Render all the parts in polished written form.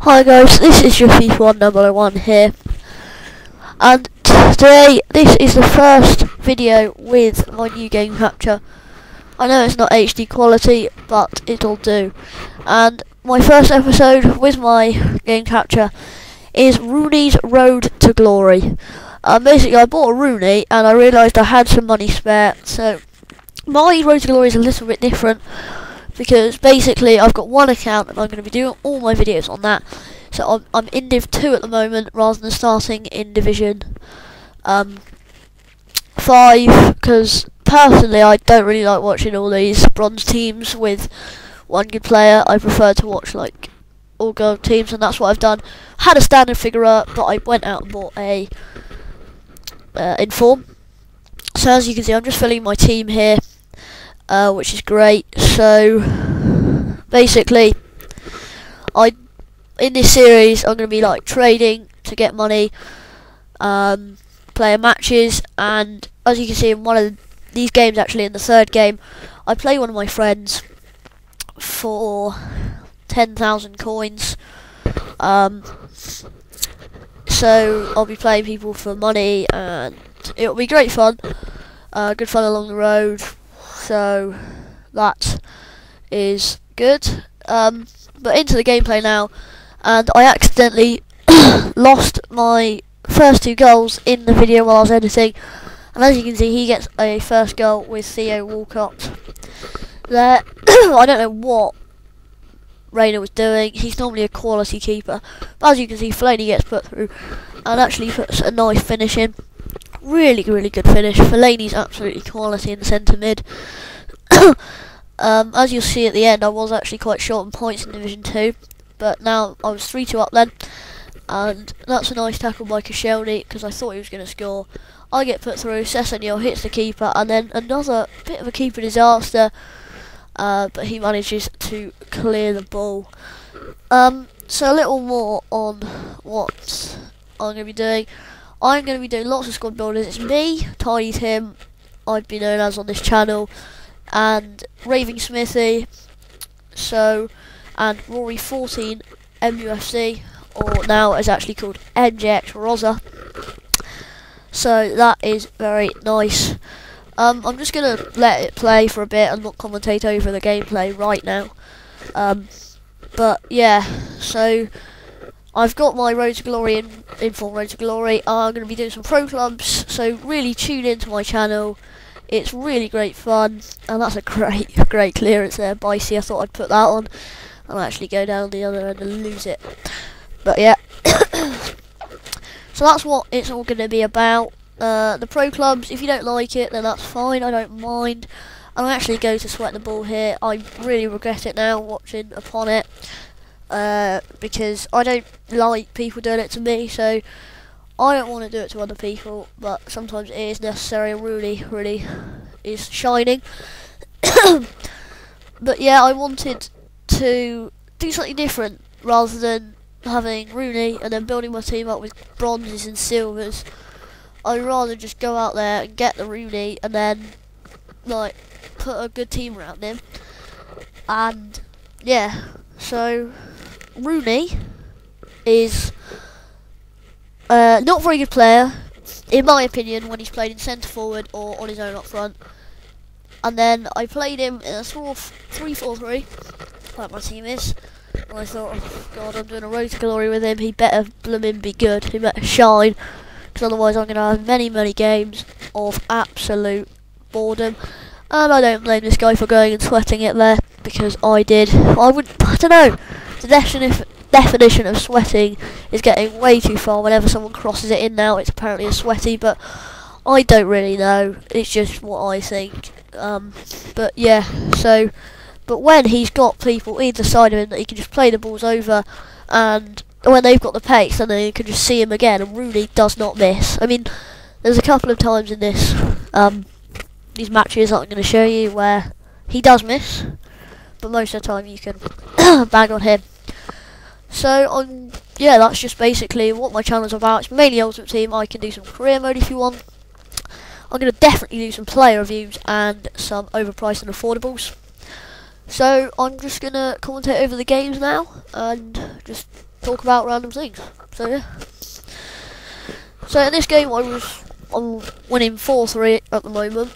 Hi guys, this is your Fifa 1001 here, and today this is the first video with my new game capture. I know it's not HD quality, but it'll do. And my first episode with my game capture is ROONYS Road to Glory. Basically I bought a Rooney and I realised I had some money spare, so my Road to Glory is a little bit different. Because basically I've got one account and I'm going to be doing all my videos on that. So I'm in Div 2 at the moment rather than starting in Division 5, because personally I don't really like watching all these bronze teams with one good player. I prefer to watch like all gold teams, and that's what I've done. Had a standard figure, but I went out and bought a Inform. So as you can see, I'm just filling my team here. Which is great. So basically in this series I'm going to be like trading to get money, playing matches, and as you can see in one of these games, actually in the third game, I play one of my friends for 10,000 coins. So I'll be playing people for money and it'll be great fun, good fun along the road. So that is good. But into the gameplay now, and I accidentally lost my first two goals in the video while I was editing, and as you can see he gets a first goal with Theo Walcott there. I don't know what Rayner was doing. He's normally a quality keeper, but as you can see Fellaini gets put through and actually puts a nice finish in. Really good finish. Fellaini's absolutely quality in the centre mid. As you'll see at the end, I was actually quite short on points in Division 2, but now I was 3-2 up then, and that's a nice tackle by Koscielny because I thought he was going to score. I get put through, Sessegnon hits the keeper, and then another bit of a keeper disaster, but he manages to clear the ball. So a little more on what I'm going to be doing. I'm going to be doing lots of squad builders. It's me, Tiny Tim, I'd be known as on this channel, and Raving Smithy, and Rory 14 MUFC, or now it's actually called NJX Rosa. So that is very nice. I'm just going to let it play for a bit and not commentate over the gameplay right now. But yeah, so I've got my Road to Glory in full Road to Glory. I'm going to be doing some pro clubs, so really tune into my channel. It's really great fun, and that's a great clearance there, Bicey. I thought I'd put that on and actually go down the other end and lose it. But yeah, so that's what it's all going to be about. The pro clubs, if you don't like it, then that's fine, I don't mind. I'm actually going to sweat the ball here. I really regret it now watching upon it. Because I don't like people doing it to me, so I don't want to do it to other people, but sometimes it is necessary, and Rooney really is shining. But yeah, I wanted to do something different rather than having Rooney and then building my team up with bronzes and silvers. I'd rather just go out there and get the Rooney and then like put a good team around him. And yeah, so Rooney is not a very good player, in my opinion, when he's played in centre forward or on his own up front. And then I played him in a 3-4-3, like my team is. And I thought, oh god, I'm doing a Road to Glory with him. He better blooming be good. He better shine, because otherwise I'm going to have many games of absolute boredom. And I don't blame this guy for going and sweating it there, because I did. I don't know. The definition of sweating is getting way too far. Whenever someone crosses it in now, it's apparently a sweaty, but I don't really know. It's just what I think. But yeah, so, but when he's got people either side of him that he can just play the balls over, and when they've got the pace, then they can just see him again, and Rooney does not miss. I mean, there's a couple of times in this, these matches that I'm going to show you where he does miss, but most of the time you can bang on him. So yeah, that's just basically what my channel's about. It's mainly Ultimate Team. I can do some career mode if you want. I'm going to definitely do some player reviews and some overpriced and affordables. So I'm just going to commentate over the games now and just talk about random things. So yeah. So in this game I'm winning 4-3 at the moment,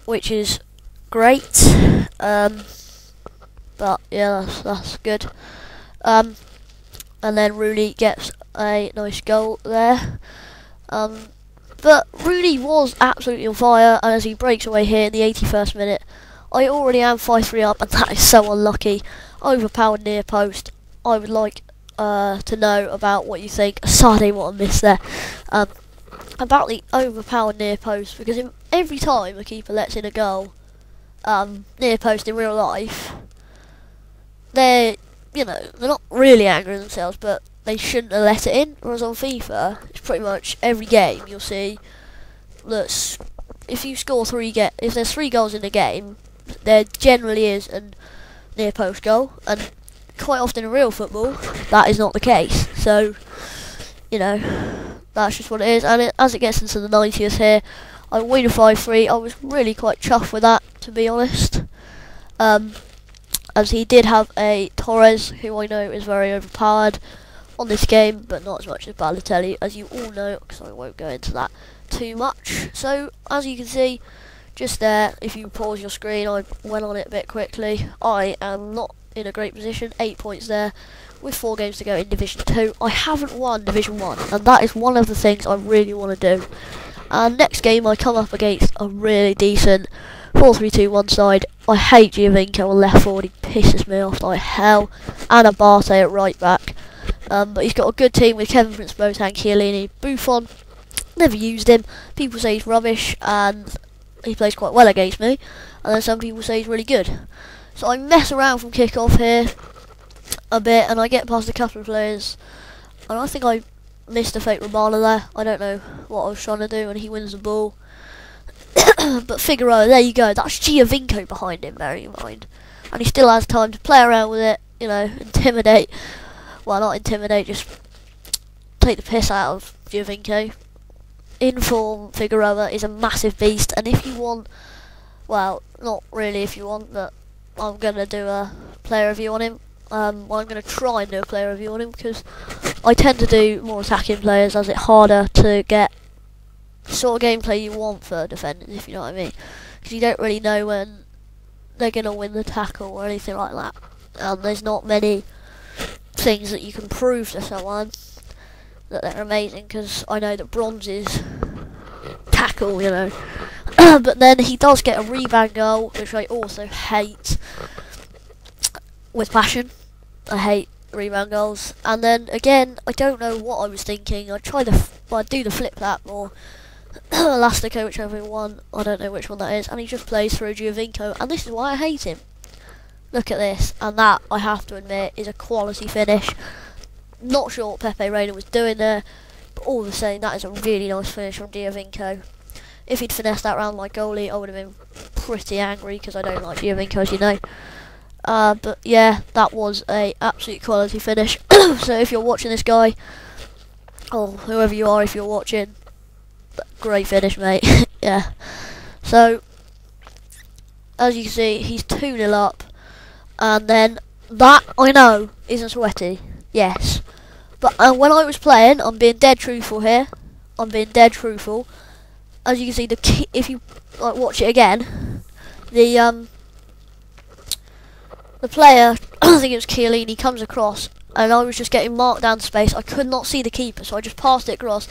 which is great. But yeah, that's good. And then Rooney gets a nice goal there. But Rooney was absolutely on fire, and as he breaks away here in the 81st minute, I already am 5-3 up, and that is so unlucky. Overpowered near post. I would like to know about what you think. Sorry, what I missed there. About the overpowered near post, because every time a keeper lets in a goal near post in real life, they're not really angry at themselves, but they shouldn't have let it in. Whereas on FIFA, it's pretty much every game you'll see that if you score if there's 3 goals in a game, there generally is a near post goal, and quite often in real football that is not the case. So that's just what it is. And as it gets into the 90th here, I win 5-3. I was really quite chuffed with that, to be honest. As he did have a Torres, who I know is very overpowered on this game, but not as much as Balotelli, as you all know, because I won't go into that too much. So as you can see just there, if you pause your screen, I went on it a bit quickly. I am not in a great position. 8 points there with 4 games to go in Division 2. I haven't won Division 1, and that is one of the things I really want to do. And next game I come up against a really decent 4-3-2-1 side. I hate Giovinco on left forward, he pisses me off like hell, and Abate at right back. But he's got a good team with Kevin Prince Boateng, Chiellini, Buffon. Never used him. People say he's rubbish, and he plays quite well against me. And then some people say he's really good. So I mess around from kick-off here a bit, and I get past a couple of players. And I think I missed a fake Romana there. I don't know what I was trying to do, and he wins the ball. But Figueroa, there you go. That's Giovinco behind him, bearing in mind. And he still has time to play around with it, intimidate. Well, not intimidate, just take the piss out of Giovinco. In form, Figueroa is a massive beast, and if you want, well, not really if you want, but I'm going to do a player review on him. I'm going to try and do a player review on him, because I tend to do more attacking players, as it's harder to get the sort of gameplay you want for defenders, if you know what I mean. Because you don't really know when they're going to win the tackle or anything like that. There's not many things that you can prove to someone that they're amazing, because I know that bronze is tackle, But then he does get a rebound goal, which I also hate with passion. I hate rebound goals. And then again, I don't know what I was thinking. I try to do the flip that or Elastico, whichever one. I don't know which one that is. And he just plays through Giovinco, and this is why I hate him. Look at this, and that, I have to admit, is a quality finish. Not sure what Pepe Reina was doing there, but all the same, that is a really nice finish from Giovinco. If he'd finessed that round my goalie, I would have been pretty angry, because I don't like Giovinco, as you know. But yeah, that was a absolute quality finish. So if you're watching this guy, or whoever you are, if you're watching, great finish, mate. Yeah. So as you can see, he's 2-0 up, and then that, I know, isn't sweaty. Yes, but when I was playing, I'm being dead truthful here. I'm being dead truthful. As you can see, if you watch it again, the player, I think it was Chiellini, comes across, and I was just getting marked down to space. I could not see the keeper, so I just passed it across,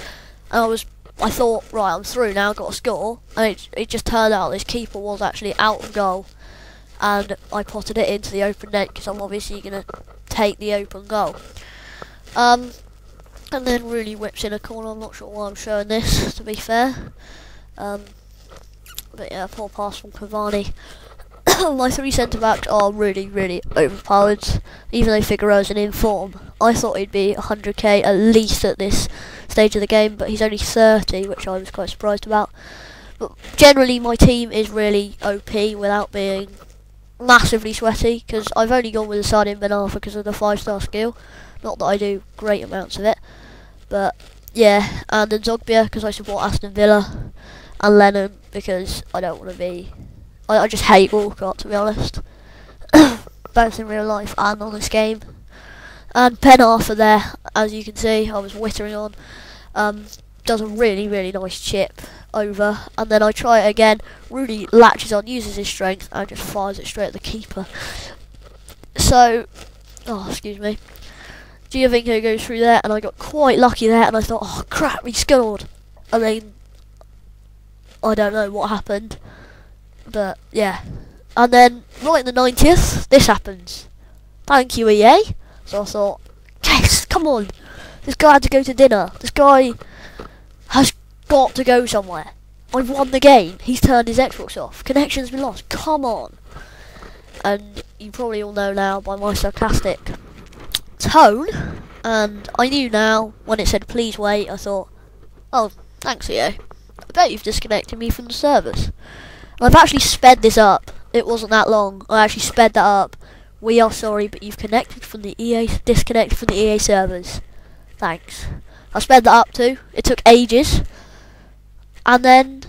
and I thought, right, I'm through now, got to score, and it just turned out this keeper was actually out of goal, and I potted it into the open net, because I'm obviously going to take the open goal. And then Rooney whips in a corner. I'm not sure why I'm showing this, to be fair. But yeah, poor pass from Cavani. My 3 centre-backs are really, really overpowered, even though Figueroa's in form. I thought he'd be 100k at least at this stage of the game, but he's only 30, which I was quite surprised about. But generally, my team is really OP without being massively sweaty, because I've only gone with the side in Ben Arfa because of the 5-star skill. Not that I do great amounts of it, but yeah. And then Zogbia, because I support Aston Villa, and Lennon, because I don't want to be... I just hate Walcott, to be honest. Both in real life and on this game. And Ben Arthur there, as you can see, I was whittering on, does a really, really nice chip over, and then I try it again. Rooney latches on, uses his strength, and just fires it straight at the keeper. So, oh, excuse me. Giovinco goes through there, and I got quite lucky there, and I thought, oh crap, he scored. And then, I don't know what happened, but yeah. And then, right in the 90th, this happens. Thank you, EA. So I thought, yes, come on. This guy had to go to dinner. This guy has got to go somewhere. I've won the game. He's turned his Xbox off. Connection's been lost. Come on. And you probably all know now by my sarcastic tone. And I knew now, when it said please wait, I thought, oh, thanks EA. I bet you've disconnected me from the servers. And I've actually sped this up. It wasn't that long. I actually sped that up. We are sorry, but you've disconnected from the EA servers. Thanks. I sped that up too. It took ages. And then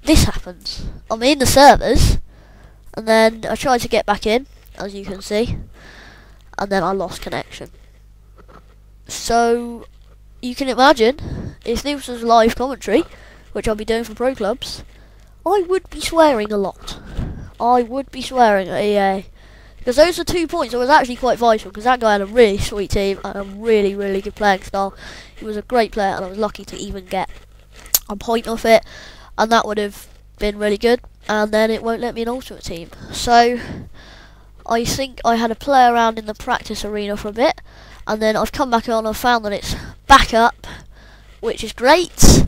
this happens. I'm in the servers, and then I tried to get back in, as you can see, and then I lost connection. So you can imagine, if this was live commentary, which I'll be doing for pro clubs, I would be swearing a lot. I would be swearing at EA. Because those are 2 points that was actually quite vital, because that guy had a really sweet team and a really, really good playing style. He was a great player, and I was lucky to even get a point off it, and that would have been really good. And then it won't let me an ultimate team. So I think I had to play around in the practice arena for a bit, and then I've come back on and found that it's back up, which is great.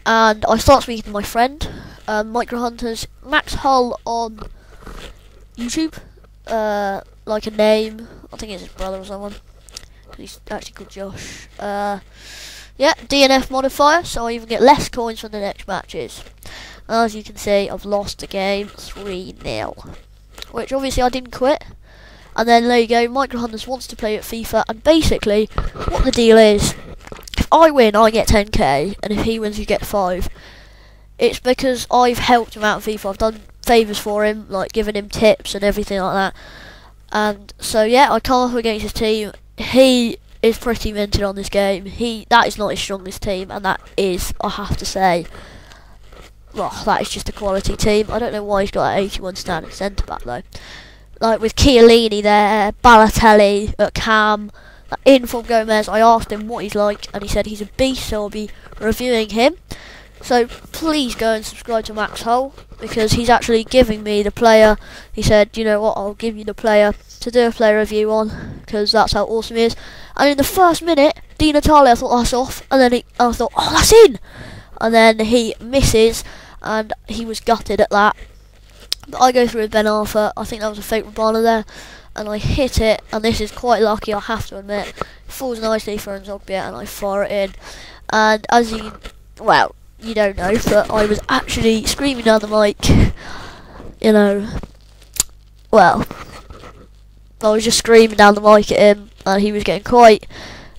And I start speaking to my friend, Microhunters, Max Hull on YouTube, like a name, I think it's his brother or someone, he's actually called Josh. Yeah, DNF modifier, so I even get less coins from the next matches. And as you can see, I've lost the game 3-0, which obviously I didn't quit. And then there you go, Microhunters wants to play at FIFA, and basically what the deal is, if I win I get 10k, and if he wins you get 5. It's because I've helped him out in FIFA. I've done favours for him, like giving him tips and everything like that. And so yeah, I come up against his team. He is pretty minted on this game. That is not his strongest team, and that is, I have to say, well, that is just a quality team. I don't know why he's got an 81 standard centre back though. Like with Chiellini there, Balotelli at Cam, in from Gomez. I asked him what he's like, and he said he's a beast, so I'll be reviewing him. So please go and subscribe to Max Hull, because he's actually giving me the player. He said, you know what, I'll give you the player to do a player review on, because that's how awesome he is. And in the first minute, Di Natale, I thought that's off, and then I thought, oh, that's in! And then he misses, and he was gutted at that. But I go through with Ben Arthur. I think that was a fake Rabana there, and I hit it, and this is quite lucky, I have to admit. It falls nicely for Nzogbia, and I fire it in. And as you, well, you don't know, but I was actually screaming down the mic, you know, well, I was just screaming down the mic at him, and he was getting quite,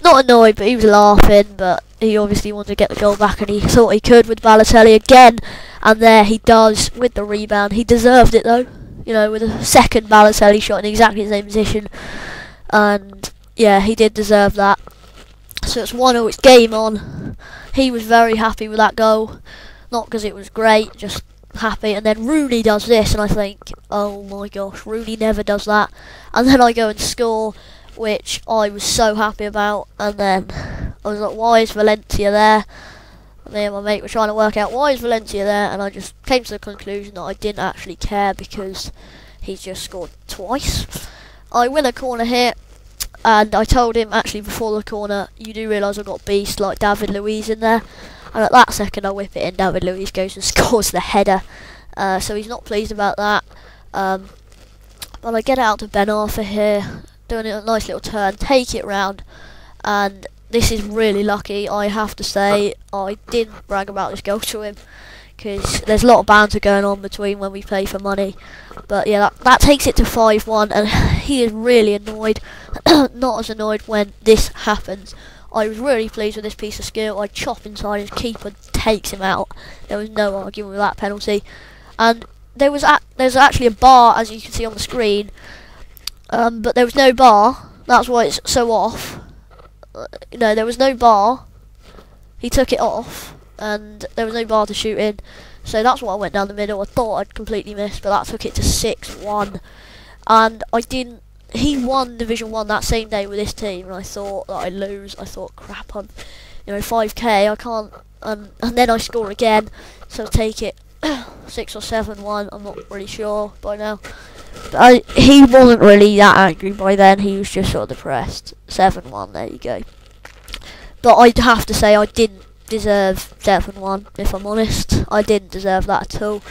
not annoyed, but he was laughing, but he obviously wanted to get the goal back, and he thought he could with Balotelli again, and there he does with the rebound. He deserved it though, you know, with a second Balotelli shot in exactly the same position, and yeah, he did deserve that. So it's 1-0, it's game on. He was very happy with that goal, not because it was great, just happy. And then Rooney does this, and I think, oh my gosh, Rooney never does that. And then I go and score, which I was so happy about. And then I was like, why is Valencia there? And me and my mate were trying to work out why is Valencia there, and I just came to the conclusion that I didn't actually care, because he's just scored twice. I win a corner here, and I told him actually before the corner, you do realise I've got beast like David Luiz in there. And at that second I whip it in, David Luiz goes and scores the header. So he's not pleased about that. But I get it out to Ben Arthur here, doing a nice little turn, take it round. And this is really lucky, I have to say. I didn't brag about this goal to him, because there's a lot of banter going on between when we play for money. But yeah, that takes it to 5-1, and he is really annoyed. Not as annoyed when this happens. I was really pleased with this piece of skill. I chop inside, his keeper takes him out. There was no arguing with that penalty. And there's actually a bar, as you can see on the screen, but there was no bar That's why it's so off. You know, there was no bar. He took it off, and there was no bar to shoot in. So that's why I went down the middle. I thought I'd completely missed, but that took it to 6-1. And I didn't. He won Division 1 that same day with this team, and I thought that I'd lose. I thought, crap, I'm, 5k, I can't. And then I score again, so I'll take it 6 or 7-1. I'm not really sure by now. But he wasn't really that angry by then. He was just sort of depressed. 7-1. There you go. But I'd have to say I didn't deserve 7-1. If I'm honest, I didn't deserve that at all.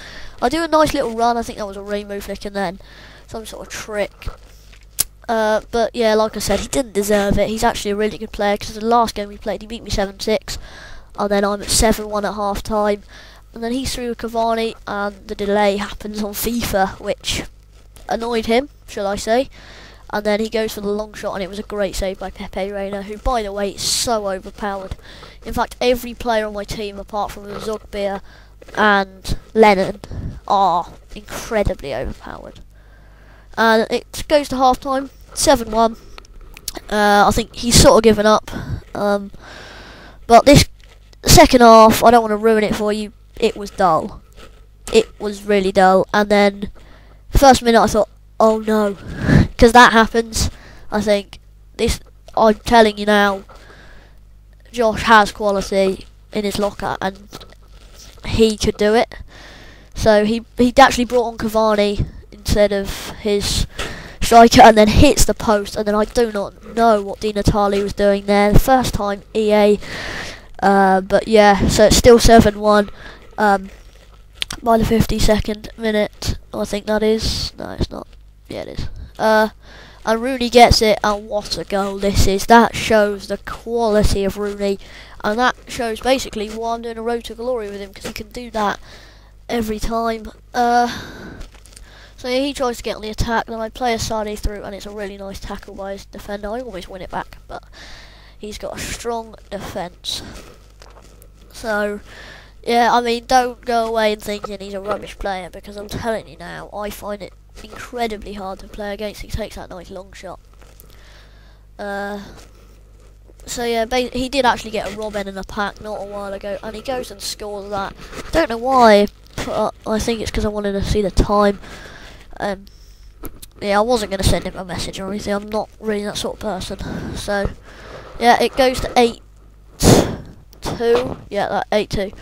I do a nice little run. I think that was a rainbow flick, and then some sort of trick. But yeah, like I said, he didn't deserve it. He's actually a really good player, because the last game we played, he beat me 7-6, and then I'm at 7-1 at half time. And then he's through with Cavani, and the delay happens on FIFA, which annoyed him, shall I say. And then he goes for the long shot, and it was a great save by Pepe Reina, who, by the way, is so overpowered. In fact, every player on my team, apart from Zogbia and Lennon, are incredibly overpowered. And it goes to half time, 7-1. I think he's sort of given up. But this second half, I don't want to ruin it for you, it was dull. It was really dull. And then, first minute I thought, oh no, because that happens. I think this. I'm telling you now, Josh has quality in his locker, and he could do it. So he actually brought on Cavani instead of his striker, and then hits the post. And then I do not know what Di Natale was doing there. The first time EA, but yeah. So it's still 7-1. By the 52nd minute, I think that is. No, it's not. Yeah, it is. And Rooney gets it, and what a goal this is. That shows the quality of Rooney, and that shows basically why I'm doing a road to glory with him, because he can do that every time. So yeah, he tries to get on the attack, then I play a Sade through, and it's a really nice tackle by his defender. I always win it back, but he's got a strong defence. So yeah, I mean, don't go away and thinking he's a rubbish player, because I'm telling you now, I find it incredibly hard to play against. He takes that nice long shot. So yeah, he did actually get a Robin in a pack not a while ago, and he goes and scores that. Don't know why, but I think it's because I wanted to see the time. Yeah, I wasn't going to send him a message or anything. I'm not really that sort of person. So yeah, it goes to 8-2. Yeah, that 8-2.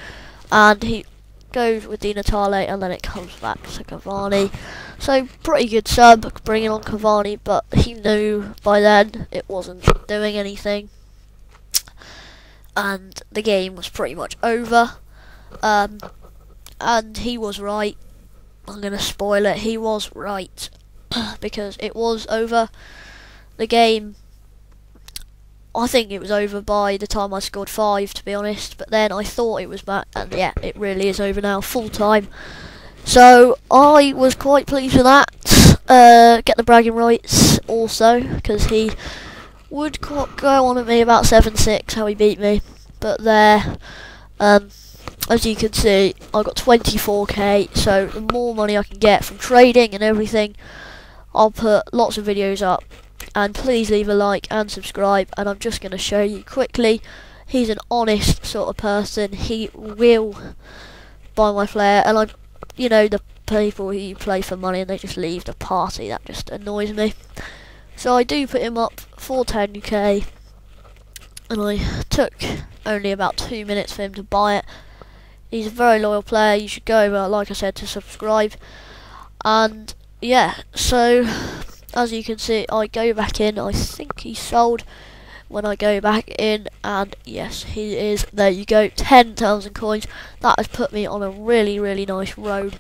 And he goes with Di Natale, and then it comes back to Cavani. So pretty good sub, bringing on Cavani, but he knew by then it wasn't doing anything, and the game was pretty much over. And he was right. I'm gonna spoil it. He was right because it was over. The game, I think it was over by the time I scored 5, to be honest, but then I thought it was back, and yeah, it really is over now, full time. So I was quite pleased with that. Get the bragging rights also, because he would go on at me about 7-6, how he beat me. But there, as you can see, I got 24k, so the more money I can get from trading and everything, I'll put lots of videos up. And please leave a like and subscribe, and I'm just going to show you quickly. He's an honest sort of person. He will buy my player, and the people who play for money and they just leave the party, that just annoys me. So I do put him up for 10k, and I took only about 2 minutes for him to buy it. He's a very loyal player. You should go over, like I said, to subscribe. And yeah, so as you can see, I go back in. I think he's sold when I go back in, and yes, he is. There you go, 10,000 coins. That has put me on a really, really nice road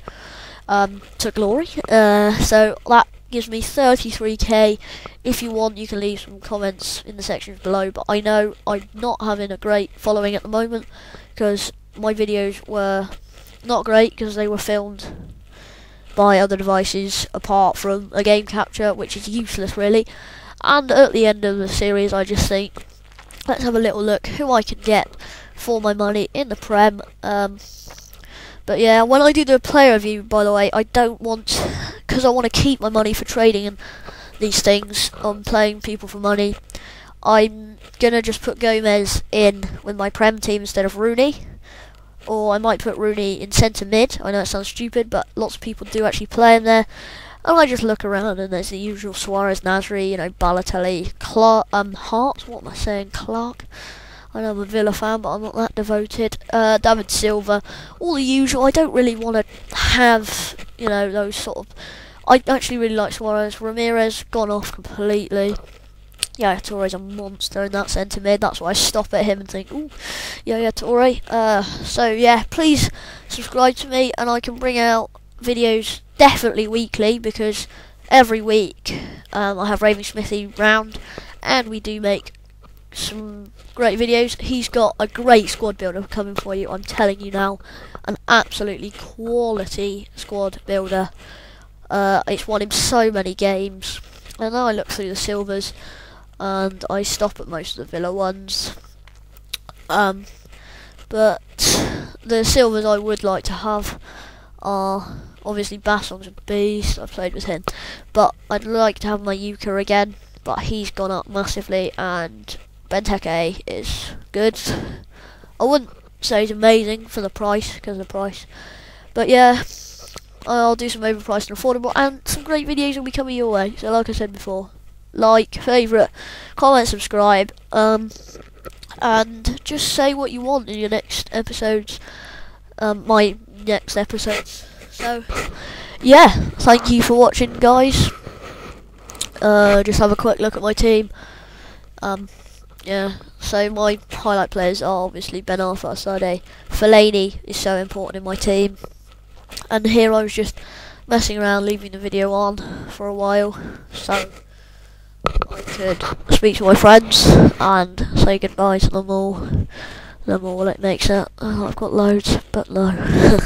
to glory. So that gives me 33k. If you want, you can leave some comments in the sections below, but I know I'm not having a great following at the moment, because my videos were not great, because they were filmed by other devices apart from a game capture, which is useless really. And at the end of the series, I just think, let's have a little look who I can get for my money in the Prem. But yeah, when I do the player review, by the way, I don't want, because I want to keep my money for trading and these things on playing people for money, I'm gonna just put Gomez in with my Prem team instead of Rooney. Or I might put Rooney in centre mid. I know it sounds stupid, but lots of people do actually play him there. And I just look around and there's the usual Suarez, Nasri, you know, Balotelli, Clark, Hart, what am I saying, Clark? I know I'm a Villa fan, but I'm not that devoted. David Silva, all the usual. I don't really want to have, you know, those sort of... I actually really like Suarez. Ramirez, gone off completely. Yeah, Touré's a monster in that centre mid. That's why I stop at him and think, ooh, yeah, Touré. So yeah, please subscribe to me, and I can bring out videos definitely weekly, because every week I have Raving Smithy round, and we do make some great videos. He's got a great squad builder coming for you. I'm telling you now, an absolutely quality squad builder. It's won him so many games. And now I look through the silvers, and I stop at most of the Villa ones. But the silvers I would like to have are obviously Bassong's a beast. I've played with him, but I'd like to have my Yuka again, but he's gone up massively, and Benteke is good. I wouldn't say he's amazing for the price, because of the price, but yeah, I'll do some overpriced and affordable, and some great videos will be coming your way. So like I said before, like, favourite, comment, subscribe, and just say what you want in your next episodes, my next episodes. So yeah, thank you for watching, guys. Just have a quick look at my team. Yeah, so my highlight players are obviously Ben Arthur, Sade. Fellaini is so important in my team. And here I was just messing around, leaving the video on for a while, so I could speak to my friends and say goodbye to them all. Them all, it makes it. Oh, I've got loads, but no.